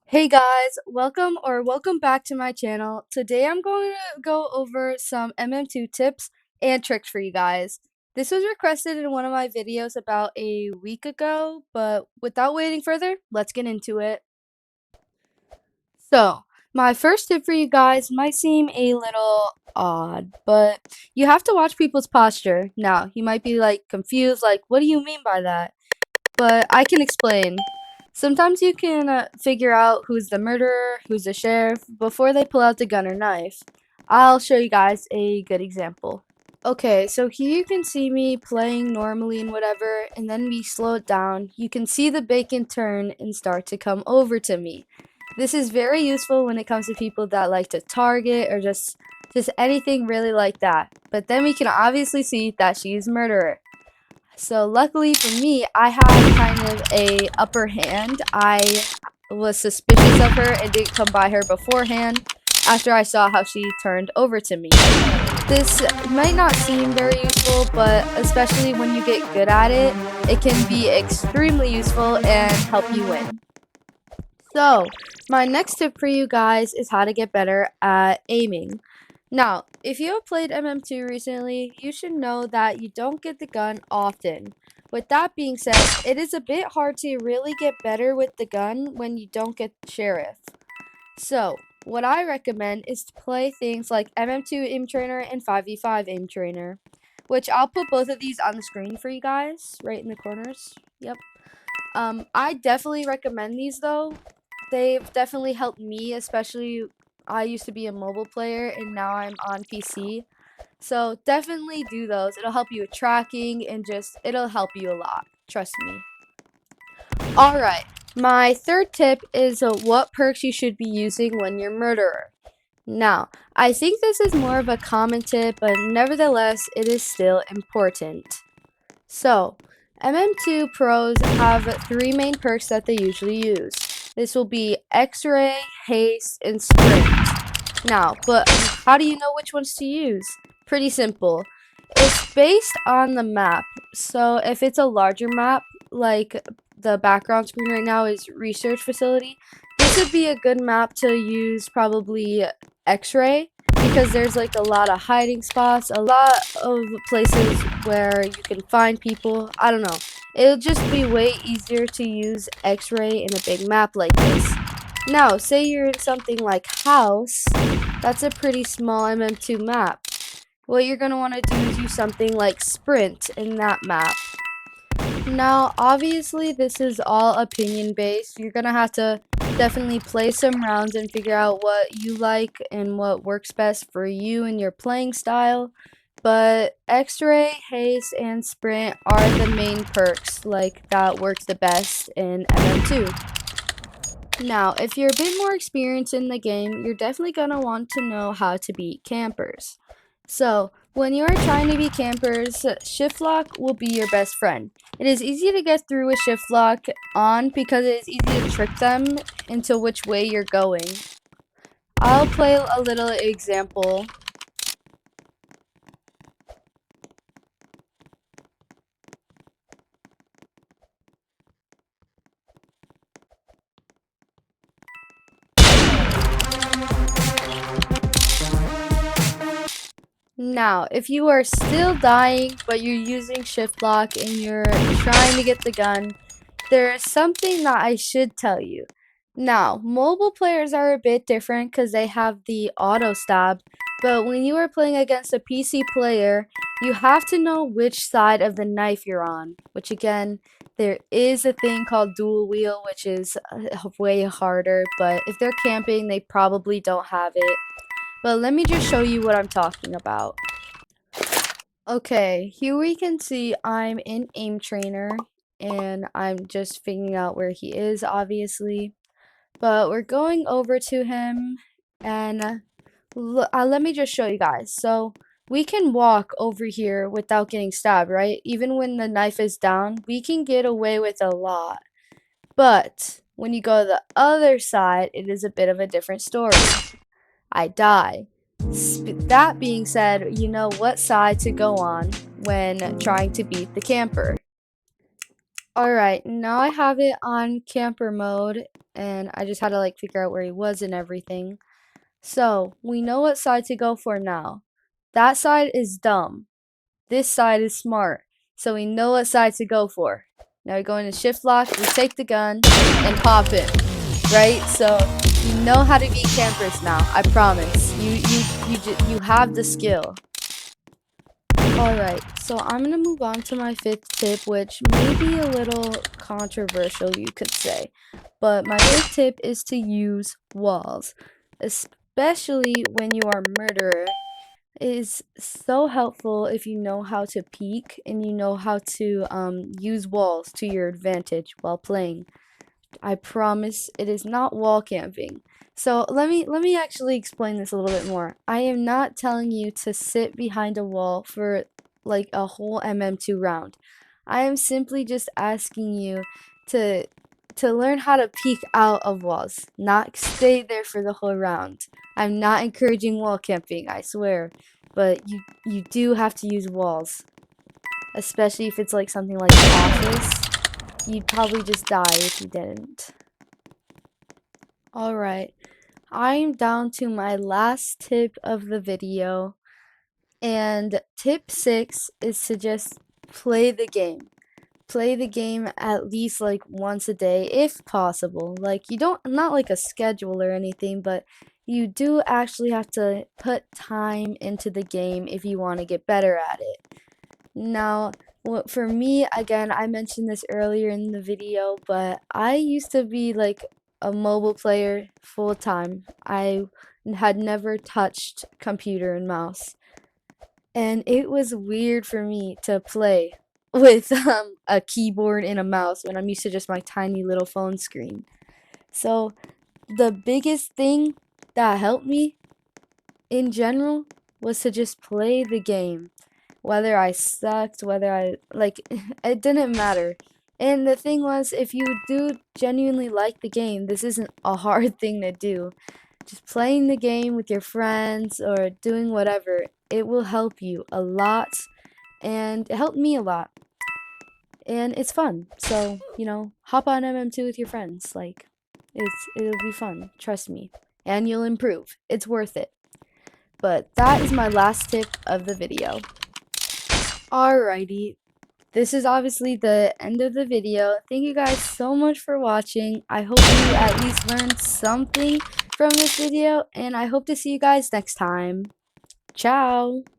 Hey guys, welcome back to my channel. Today I'm going to go over some MM2 tips and tricks for you guys. This was requested in one of my videos about a week ago, but without waiting further, let's get into it. So, my first tip for you guys might seem a little odd, but you have to watch people's posture. Now, you might be like confused, like, what do you mean by that? But I can explain. Sometimes you can figure out who's the murderer, who's the sheriff, before they pull out the gun or knife. I'll show you guys a good example. Okay, so here you can see me playing normally and whatever, and then we slow it down. You can see the bacon turn and start to come over to me. This is very useful when it comes to people that like to target or just anything really like that. But then we can obviously see that she's murderer. So luckily for me, I had kind of a upper hand. I was suspicious of her and didn't come by her beforehand after I saw how she turned over to me. This might not seem very useful, but especially when you get good at it, it can be extremely useful and help you win. So, my next tip for you guys is how to get better at aiming. Now, if you have played MM2 recently, you should know that you don't get the gun often. With that being said, it is a bit hard to really get better with the gun when you don't get Sheriff. So, what I recommend is to play things like MM2 Aim Trainer and 5v5 Aim Trainer, which I'll put both of these on the screen for you guys, right in the corners. Yep. I definitely recommend these though. They've definitely helped me, especially I used to be a mobile player and now I'm on PC. So definitely do those. It'll help you with tracking and it'll help you a lot. Trust me. Alright, my third tip is what perks you should be using when you're murderer. Now, I think this is more of a common tip, but nevertheless, it is still important. So, MM2 pros have three main perks that they usually use. This will be X-ray, haste, and sprint. Now, but how do you know which ones to use? Pretty simple. It's based on the map. So if it's a larger map, like the background screen right now is research facility, this would be a good map to use probably X-ray because there's like a lot of hiding spots, a lot of places where you can find people. I don't know. It'll just be way easier to use X-ray in a big map like this. Now, say you're in something like house, that's a pretty small MM2 map. What you're going to want to do is use something like sprint in that map. Now, obviously, this is all opinion based. You're going to have to definitely play some rounds and figure out what you like and what works best for you and your playing style. But X-ray, haste, and sprint are the main perks that works the best in MM2. Now, if you're a bit more experienced in the game, you're definitely going to want to know how to beat campers. So, when you are trying to beat campers, shift lock will be your best friend. It is easy to get through with shift lock on because it is easy to trick them into which way you're going. I'll play a little example. Now, if you are still dying, but you're using shift lock and you're trying to get the gun, there is something that I should tell you. Now, mobile players are a bit different because they have the auto stab, but when you are playing against a PC player, you have to know which side of the knife you're on, which again, there is a thing called dual wheel, which is way harder, but if they're camping, they probably don't have it. But let me just show you what I'm talking about. Okay, here we can see I'm in Aim Trainer, and I'm just figuring out where he is, obviously. But we're going over to him, and let me just show you guys. So, we can walk over here without getting stabbed, right? Even when the knife is down, we can get away with a lot. But, when you go to the other side, it is a bit of a different story. I die. That being said, you know what side to go on when trying to beat the camper. Alright, now I have it on camper mode, and I just had to like figure out where he was and everything. So we know what side to go for now. That side is dumb. This side is smart. So we know what side to go for. Now we go into shift lock, we take the gun, and pop him. Right? So you know how to beat campers now, I promise. You have the skill. Alright, so I'm gonna move on to my fifth tip, which may be a little controversial, you could say. But my fifth tip is to use walls, especially when you are a murderer. It is so helpful if you know how to peek and you know how to use walls to your advantage while playing. I promise it is not wall camping. So let me actually explain this a little bit more. I am not telling you to sit behind a wall for like a whole MM2 round. I am simply just asking you to learn how to peek out of walls, not stay there for the whole round. I'm not encouraging wall camping, I swear, but you do have to use walls, especially if it's like something like the office. You'd probably just die if you didn't. Alright, I'm down to my last tip of the video, and tip 6 is to just play the game. Play the game at least like once a day if possible. Like you don't, not like a schedule or anything, but you do actually have to put time into the game if you want to get better at it. Now, for me, again, I mentioned this earlier in the video, but I used to be like a mobile player full time. I had never touched computer and mouse, and it was weird for me to play with a keyboard and a mouse when I'm used to just my tiny little phone screen. So, the biggest thing that helped me in general was to just play the game. Whether I sucked, whether I, like, it didn't matter. And the thing was, if you do genuinely like the game, this isn't a hard thing to do. Just playing the game with your friends or doing whatever, it will help you a lot. And it helped me a lot. And it's fun. So, hop on MM2 with your friends. Like, it'll be fun. Trust me. And you'll improve. It's worth it. But that is my last tip of the video. Alrighty, this is obviously the end of the video. Thank you guys so much for watching. I hope you at least learned something from this video, and I hope to see you guys next time. Ciao!